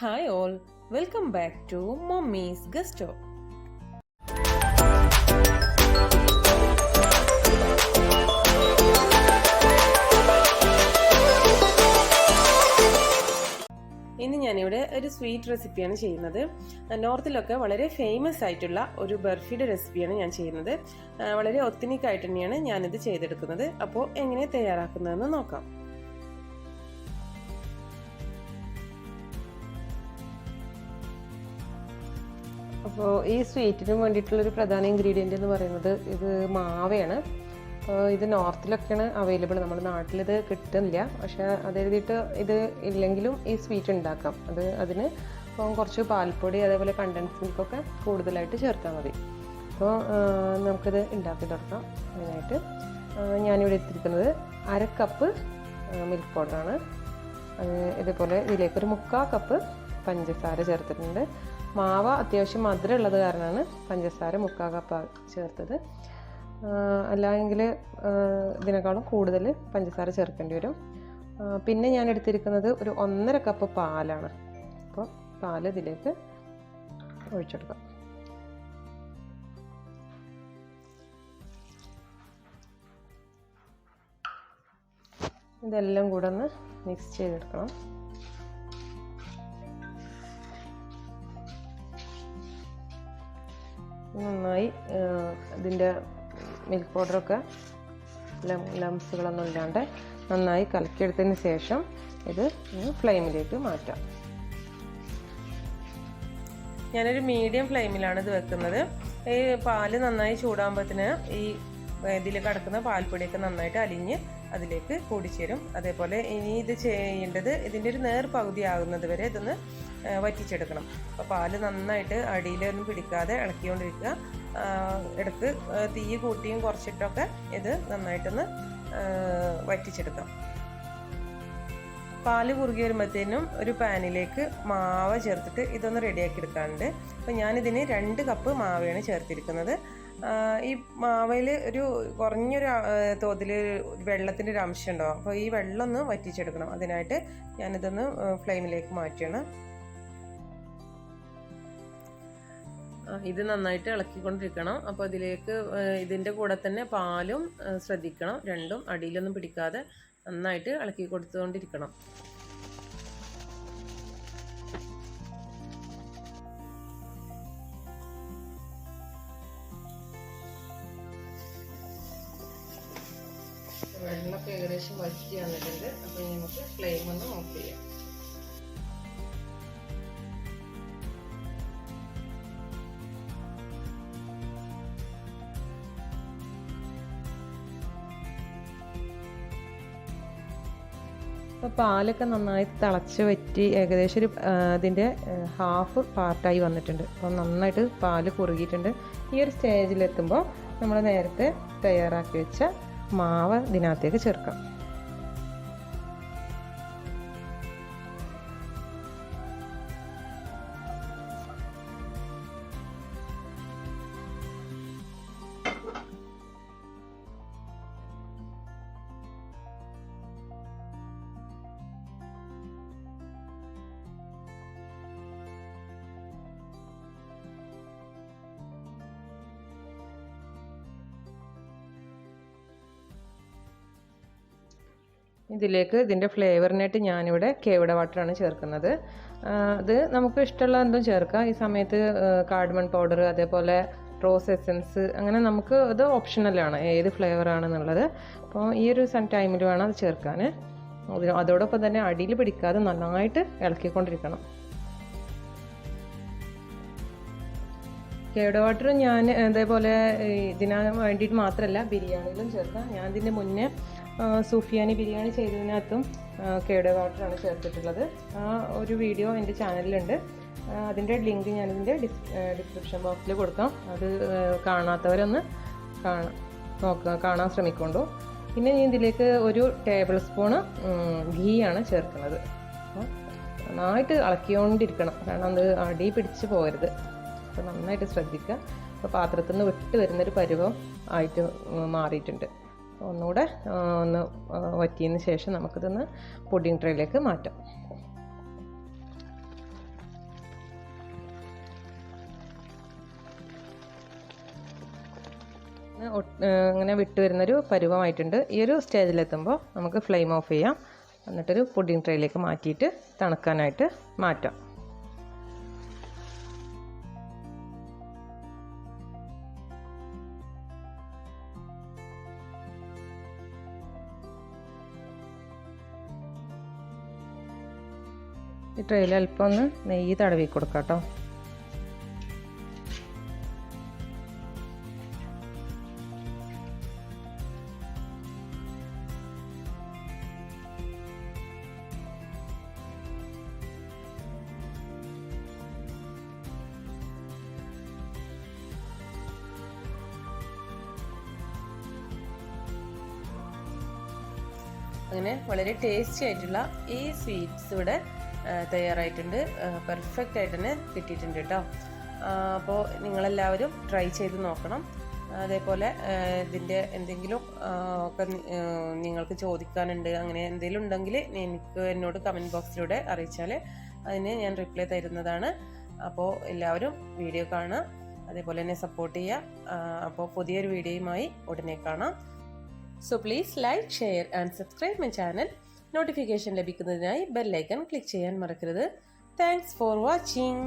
Hi all, welcome back to Mommy's Gusto. ഇന്ന് ഞാനിവിടെ ഒരു സ്വീറ്റ് റെസിപ്പിയാണ് ചെയ്യുന്നത്. നോർത്തിലൊക്കെ വളരെ ഫേമസ് ആയിട്ടുള്ള ഒരു ബർഫിയുടെ റെസിപ്പിയാണ് ഞാൻ ചെയ്യുന്നത്. വളരെ ഒത്തനിക് ആയിട്ട് തന്നെയാണ് ഞാനിത് ചെയ്തെടുക്കുന്നത്. അപ്പോൾ എങ്ങനെ തയ്യാറാക്കുന്നതെന്ന് നോക്കാം. അപ്പോൾ ഈ സ്വീറ്റിന് വേണ്ടിയിട്ടുള്ളൊരു പ്രധാന ഇൻഗ്രീഡിയൻ്റ് എന്ന് പറയുന്നത് ഇത് മാവയാണ്. അപ്പോൾ ഇത് നോർത്തിലൊക്കെയാണ് അവൈലബിൾ, നമ്മുടെ നാട്ടിലിത് കിട്ടുന്നില്ല. പക്ഷേ അത് എഴുതിയിട്ട് ഇത് ഇല്ലെങ്കിലും ഈ സ്വീറ്റ് ഉണ്ടാക്കാം. അതിന് ഇപ്പം കുറച്ച് പാൽപ്പൊടി അതേപോലെ കണ്ടൻസ് മിൽക്കൊക്കെ കൂടുതലായിട്ട് ചേർത്താൽ മതി. അപ്പോൾ നമുക്കിത് ഉണ്ടാക്കി തുടങ്ങാം. അതിനായിട്ട് ഞാനിവിടെ എടുത്തിരിക്കുന്നത് 1/2 കപ്പ് മിൽക്ക് പൗഡറാണ്. ഇതേപോലെ ഇതിലേക്കൊരു 3/4 കപ്പ് പഞ്ചസാര ചേർത്തിട്ടുണ്ട്. മാവ അത്യാവശ്യം മധുരം ഉള്ളത് കാരണമാണ് പഞ്ചസാര 3/4 കപ്പ് ചേർത്തത്. അല്ലെങ്കിൽ ഇതിനേക്കാളും കൂടുതൽ പഞ്ചസാര ചേർക്കേണ്ടി വരും. പിന്നെ ഞാൻ എടുത്തിരിക്കുന്നത് ഒരു 1.5 കപ്പ് പാലാണ്. അപ്പോൾ പാൽ ഇതിലേക്ക് ഒഴിച്ചെടുക്കാം. ഇതെല്ലാം കൂടെ ഒന്ന് മിക്സ് ചെയ്തെടുക്കണം. നന്നായി ഇതിൻ്റെ മിൽക്ക് പൗഡറൊക്കെ ലംസുകളൊന്നും ഇല്ലാണ്ട് നന്നായി കലക്കിയെടുത്തതിന് ശേഷം ഇത് ഫ്ലെയിമിലേക്ക് മാറ്റാം. ഞാനൊരു മീഡിയം ഫ്ലെയിമിലാണ് ഇത് വെക്കുന്നത്. ഈ പാല് നന്നായി ചൂടാകുമ്പോഴത്തിന് ഈ ഇതിൽ കിടക്കുന്ന പാൽപ്പൊടിയൊക്കെ നന്നായിട്ട് അലിഞ്ഞ് അതിലേക്ക് കൂടിച്ചേരും. അതേപോലെ ഇനി ഇത് ചെയ്യേണ്ടത് ഇതിൻ്റെ ഒരു നേർ പകുതി ആകുന്നത് വരെ ഇതൊന്ന് വറ്റിച്ചെടുക്കണം. അപ്പോൾ പാല് നന്നായിട്ട് അടിയിലൊന്നും പിടിക്കാതെ ഇളക്കിക്കൊണ്ടിരിക്കുക. ഇടയ്ക്ക് തീ കൂട്ടിയും കുറച്ചിട്ടൊക്കെ ഇത് നന്നായിട്ടൊന്ന് വറ്റിച്ചെടുക്കാം. പാല് കുറുകി വരുമ്പോഴത്തേനും ഒരു പാനിലേക്ക് മാവ ചേർത്തിട്ട് ഇതൊന്ന് റെഡിയാക്കി എടുക്കാറുണ്ട്. അപ്പോൾ ഞാനിതിന് 2 കപ്പ് മാവയാണ് ചേർത്തിരിക്കുന്നത്. ഈ മാവയിൽ ഒരു കുറഞ്ഞൊരു തോതിൽ വെള്ളത്തിൻ്റെ ഒരു അംശം ഉണ്ടാവും. അപ്പോൾ ഈ വെള്ളം ഒന്ന് വറ്റിച്ചെടുക്കണം. അതിനായിട്ട് ഞാനിതൊന്ന് ഫ്ലെയിമിലേക്ക് മാറ്റുകയാണ്. ഇത് നന്നായിട്ട് ഇളക്കിക്കൊണ്ടിരിക്കണം. അപ്പോൾ ഇതിലേക്ക് ഇതിൻ്റെ കൂടെ തന്നെ പാലും ശ്രദ്ധിക്കണം. രണ്ടും അടിയിലൊന്നും പിടിക്കാതെ നന്നായിട്ട് ഇളക്കി കൊടുത്തുകൊണ്ടിരിക്കണം. വെള്ളമൊക്കെ ഏകദേശം വറ്റി വന്നിട്ടുണ്ട്. അപ്പോൾ നമുക്ക് ഫ്ലെയിം ഒന്ന് ഓഫ് ചെയ്യാം. അപ്പോൾ പാലൊക്കെ നന്നായി തിളച്ച് വറ്റി ഏകദേശം ഒരു അതിൻ്റെ ഹാഫ് പാർട്ടായി വന്നിട്ടുണ്ട്. അപ്പോൾ നന്നായിട്ട് പാല് കുറുകിയിട്ടുണ്ട്. ഈ ഒരു സ്റ്റേജിലെത്തുമ്പോൾ നമ്മൾ നേരത്തെ തയ്യാറാക്കി വെച്ച മാവ് ഇതിനകത്തേക്ക് ചേർക്കാം. ഇതിലേക്ക് ഇതിൻ്റെ ഫ്ലേവറിനായിട്ട് ഞാനിവിടെ കേവഡ വാട്ടറാണ് ചേർക്കുന്നത്. അത് നമുക്ക് ഇഷ്ടമുള്ള എന്തും ചേർക്കാം. ഈ സമയത്ത് കാർഡമൺ പൗഡർ അതേപോലെ റോസ് എസൻസ് അങ്ങനെ നമുക്ക് അത് ഓപ്ഷണലാണ് ഏത് ഫ്ലേവറാണെന്നുള്ളത്. അപ്പോൾ ഈ ഒരു ടൈമിൽ വേണം അത് ചേർക്കാൻ. അതോടൊപ്പം തന്നെ അടിയിൽ പിടിക്കാതെ നന്നായിട്ട് ഇളക്കിക്കൊണ്ടിരിക്കണം. കേവഡ വാട്ടർ ഞാൻ അതേപോലെ ഇതിന് വേണ്ടിയിട്ട് മാത്രമല്ല ബിരിയാണിയിലും ചേർക്കാം. ഞാൻ ഇതിൻ്റെ മുന്നേ സോഫിയാനി ബിരിയാണി ചെയ്തതിനകത്തും കേവഡ വാട്ടറാണ് ചേർത്തിട്ടുള്ളത്. ആ ഒരു വീഡിയോ എൻ്റെ ചാനലിലുണ്ട്. അതിൻ്റെ ലിങ്ക് ഞാനിതിൻ്റെ ഡിസ്ക്രിപ്ഷൻ ബോക്സിൽ കൊടുക്കാം. അത് കാണാത്തവരൊന്ന് കാണാൻ ശ്രമിക്കൊണ്ടു. പിന്നെ ഇതിലേക്ക് ഒരു ടേബിൾ സ്പൂണ് ഘീ ആണ് ചേർക്കുന്നത്. നന്നായിട്ട് ഇളക്കിക്കൊണ്ടിരിക്കണം, കാരണം അത് അടി പിടിച്ച് പോകരുത്. അപ്പോൾ നന്നായിട്ട് ശ്രദ്ധിക്കുക. അപ്പോൾ പാത്രത്തിൽ നിന്ന് വിട്ട് വരുന്നൊരു പരുവം ആയിട്ട് മാറിയിട്ടുണ്ട്. ഒന്നുകൂടെ ഒന്ന് വറ്റിയതിന് ശേഷം നമുക്കിതൊന്ന് പുഡിംഗ് ട്രേയിലേക്ക് മാറ്റാം. ഇങ്ങനെ വിട്ട് വരുന്നൊരു പരുവമായിട്ടുണ്ട്. ഈ ഒരു സ്റ്റേജിലെത്തുമ്പോൾ നമുക്ക് ഫ്ലെയിം ഓഫ് ചെയ്യാം. എന്നിട്ടൊരു പുഡിംഗ് ട്രേയിലേക്ക് മാറ്റിയിട്ട് തണുക്കാനായിട്ട് മാറ്റാം. ഈ ട്രേയിൽ അല്പം ഒന്ന് നെയ്യ് തടവി കൊടുക്കാം കേട്ടോ. അങ്ങനെ വളരെ ടേസ്റ്റി ആയിട്ടുള്ള ഈ സ്വീറ്റ്സ് ഇവിടെ തയ്യാറായിട്ടുണ്ട്. പെർഫെക്റ്റ് ആയിട്ട് തന്നെ കിട്ടിയിട്ടുണ്ട് കേട്ടോ. അപ്പോൾ നിങ്ങളെല്ലാവരും ട്രൈ ചെയ്ത് നോക്കണം. അതേപോലെ ഇതിൻ്റെ എന്തെങ്കിലും ഒക്കെ നിങ്ങൾക്ക് ചോദിക്കാനുണ്ട്, അങ്ങനെ എന്തെങ്കിലും ഉണ്ടെങ്കിൽ എന്നോട് കമൻറ്റ് ബോക്സിലൂടെ അറിയിച്ചാൽ അതിന് ഞാൻ റിപ്ലൈ തരുന്നതാണ്. അപ്പോൾ എല്ലാവരും വീഡിയോ കാണുക, അതേപോലെ തന്നെ സപ്പോർട്ട് ചെയ്യുക. അപ്പോൾ പുതിയൊരു വീഡിയോയുമായി ഉടനെ കാണാം. So please like, share and subscribe my channel. Notification ലഭിക്കുന്നതിനായി ബെൽ ഐക്കൺ ക്ലിക്ക് ചെയ്യാൻ മറക്കരുത്. Thanks for watching.